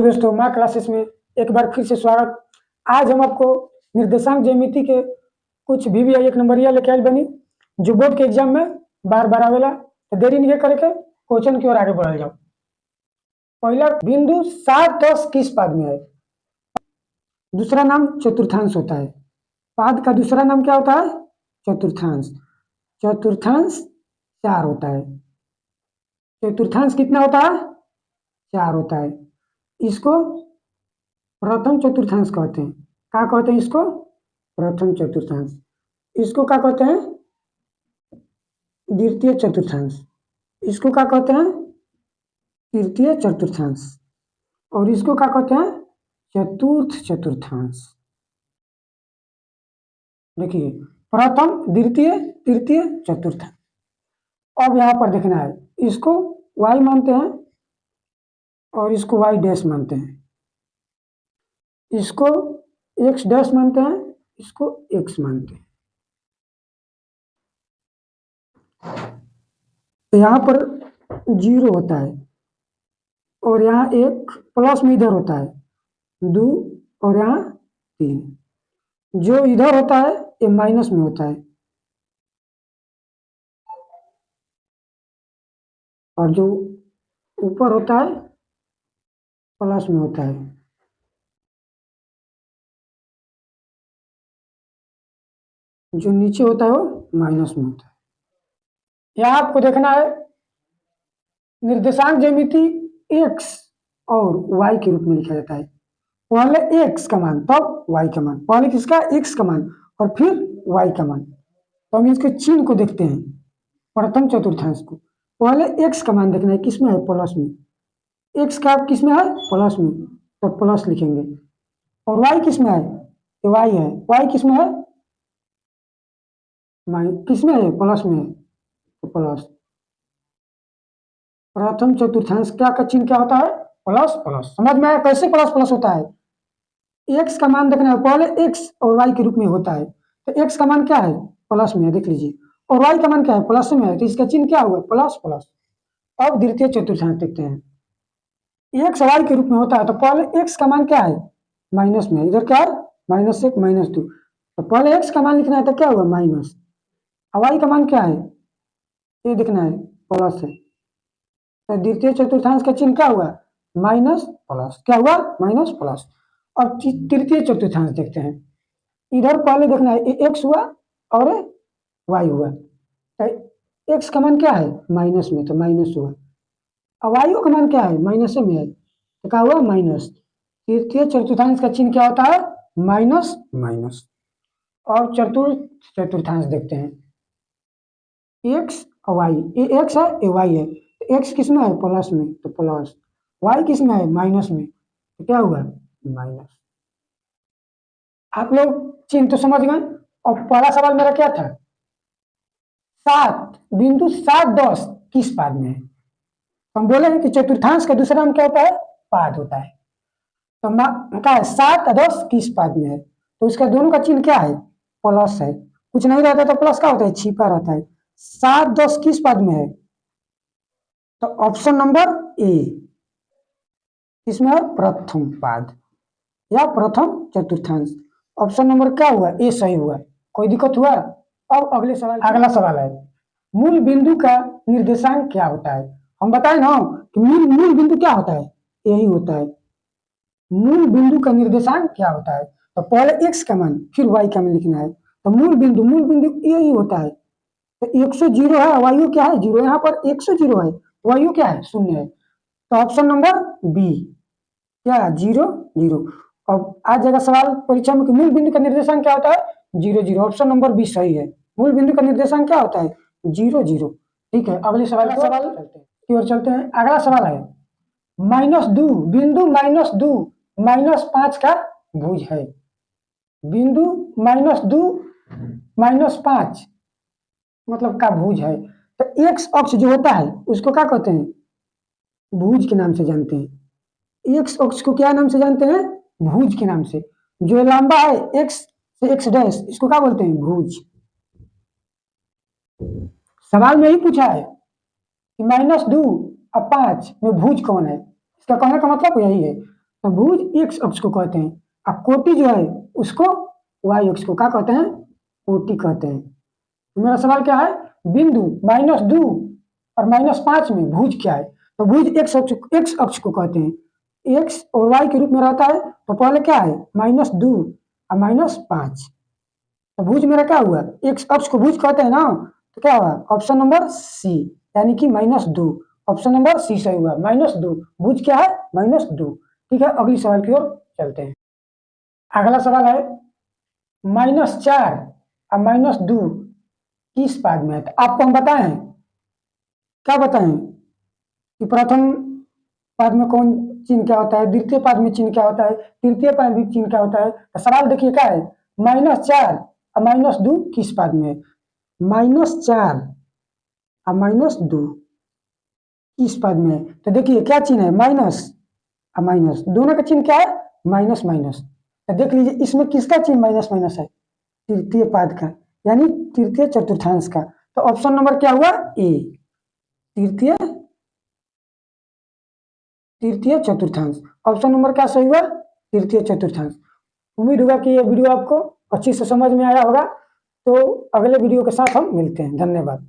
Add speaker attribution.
Speaker 1: दोस्तों माँ क्लासेस में एक बार फिर से स्वागत। आज हम आपको निर्देशांक ज्यामिति के कुछ VVI 1 नंबरिया लेके आयल बनी जो बोर्ड के एग्जाम में बार बार आवेला। तो देरी नहीं करके क्वेश्चन की ओर आगे बढ़ल जाओ। पहला बिंदु 7 10 किस पाद में है? दूसरा नाम चतुर्थांश होता है। पाद का दूसरा नाम क्या होता है? चतुर्थांश। चतुर्थांश 4 होता है। चतुर्थांश कितना होता है? 4 होता है। इसको प्रथम चतुर्थांश कहते हैं। क्या कहते हैं इसको? प्रथम चतुर्थांश। इसको क्या कहते हैं? द्वितीय चतुर्थांश। इसको क्या कहते हैं? तृतीय चतुर्थांश। और इसको क्या कहते हैं? चतुर्थ चतुर्थांश। देखिए, प्रथम, द्वितीय, तृतीय, चतुर्थ। अब यहां पर देखना है, इसको y मानते हैं और इसको y डैश मानते हैं। इसको x डैश मानते हैं, इसको x मानते हैं। यहाँ पर 0 होता है और यहाँ एक प्लस में इधर होता है 2 और यहाँ 3। जो इधर होता है ये माइनस में होता है और जो ऊपर होता है प्लस में होता है। जो नीचे होता है वो माइनस में होता है। यहाँ आपको देखना है निर्देशांक ज्यामिति x और y के रूप में लिखा जाता है। पहले x का मान तब y का मान, पहले किसका? x का मान और फिर y का मान। तो हम इसके चिन्ह को देखते हैं। प्रथम चतुर्थांश को पहले x का मान देखना है, किसमें है? प्लस में। x का किसमें है? प्लस में, तो प्लस लिखेंगे। और y किसमें है? y है। y किसमें है? किसमें है? प्लस में है, तो प्लस। प्रथम चतुर्थांश क्या का चिन्ह क्या होता है? Plus plus. समझ में आया कैसे प्लस प्लस होता है? x का मान देखना है, पहले x और y के रूप में होता है। तो x का मान क्या है? प्लस में है, देख लीजिए। और y का मान क्या है? प्लस में है, तो इसका चिन्ह क्या हुआ? Plus plus. अब द्वितीय चतुर्थांश देखते हैं। x y के रूप में होता है तो पहले x का मान क्या है? माइनस में है। इधर क्या है? -1 -2। तो पहले x का मान लिखना है तो क्या हुआ? माइनस। और y का मान क्या है? ये देखना है, प्लस है। तो द्वितीय चतुर्थांश का चिन्ह क्या हुआ? Minus plus. क्या हुआ? Minus plus. और तृतीय चतुर्थांश देखते हैं। इधर पहले देखना है, ये x हुआ और y हुआ। तो x का मान क्या है? माइनस में, तो माइनस हुआ। और y का मान क्या है? माइनस में है, तो क्या हुआ? माइनस। तृतीय चतुर्थांश का चिन्ह क्या होता है? Minus minus. और चतुर्थ चतुर्थांश देखते हैं। x और y, ये x है, ये y है। x किस में है? प्लस में, तो प्लस। y किस में है? माइनस में, तो क्या हुआ? माइनस। आप लोग चिन्ह तो समझ गए। और पहला सवाल मेरा क्या था? 7 बिंदु 7 10 किस पाद में है? हम बोले हैं कि चतुर्थांश का दूसरा नाम क्या होता है? पाद होता है। तो क्या है? 7 और 10 किस पाद में है? तो इसका दोनों का चिन्ह क्या है? प्लस है। कुछ नहीं रहता तो प्लस क्या होता है? छिपा रहता है। 7 10 किस पाद में है? तो ऑप्शन नंबर ए, इसमें है प्रथम पाद या प्रथम चतुर्थांश। ऑप्शन नंबर क्या हुआ? ए सही हुआ। कोई दिक्कत हुआ? अब अगला सवाल है, मूल बिंदु का निर्देशांक क्या होता है? हम बताए ना कि मूल बिंदु क्या होता है? यही होता है। मूल बिंदु का निर्देशांक क्या होता है? तो पहले x का मान फिर y का मान लिखना है। तो मूल बिंदु यही होता है। तो x 0 है, y क्या है? 0। यहाँ पर x 0 है, y क्या है? 0 है। तो ऑप्शन नंबर बी क्या? 0 0। अब आ जाएगा सवाल परीक्षा में कि मूल बिंदु का निर्देशांक क्या होता है? 0 0। ऑप्शन नंबर बी सही है। मूल बिंदु का निर्देशांक क्या होता है? 0 0। ठीक है, अगले सवाल की ओर चलते हैं। अगला सवाल है, -2 बिंदु -2 -5 का भुज है। बिंदु -2 -5 मतलब का भुज है। तो एक्स अक्ष जो होता है उसको क्या कहते हैं? भुज के नाम से जानते हैं। एक्स अक्ष को क्या नाम से जानते हैं? भुज के नाम से। जो लंबा है एक्स से एक्स डैश, इसको क्या बोलते हैं? भुज। सवाल में ही पूछा है कि -2 और 5 में भुज कौन है? इसका कहने का मतलब यही है। तो भुज एक्स अक्ष को कहते हैं, और कोटि जो है उसको वाई अक्ष को क्या कहते हैं, कोटि कहते हैं। तो मेरा सवाल क्या है, बिंदु -2 और -5 में भुज क्या है, तो भुज एक्स अक्ष को कहते हैं, एक्स और वाई के रूप में रहता है। तो पहले क्या है, -2 और -5, तो भुज मेरा क्या हुआ, एक्स अक्ष को भुज कहते हैं ना, तो क्या हुआ, ऑप्शन नंबर सी, यानी कि -2, ऑप्शन नंबर सी सही हुआ, -2, भुज क्या है, -2। ठीक है, अगली सवाल की ओर चलते हैं। अगला सवाल है -4 और -2 किस पाद में है। तो आपको हम बताएं, क्या बताएं कि प्रथम पाद में कौन चिन्ह क्या होता है, द्वितीय पाद में चिन्ह क्या होता है, तृतीय पाद में चिन्ह क्या होता है। तो सवाल देखिए क्या है, -4 और -2 किस पाद में है, -4 और -2 किस पाद में है। तो देखिए क्या चिन्ह है, माइनस और माइनस, दोनों का चिन्ह क्या है, माइनस माइनस। तो देख लीजिए इसमें किसका चिन्ह माइनस माइनस है, तृतीय पाद का, यानी तृतीय चतुर्थांश का। तो ऑप्शन नंबर क्या हुआ, ए, तृतीय चतुर्थांश। ऑप्शन नंबर क्या सही हुआ, तृतीय चतुर्थांश। उम्मीद होगा कि ये वीडियो आपको अच्छी से समझ में आया होगा। तो अगले वीडियो के साथ हम मिलते हैं, धन्यवाद।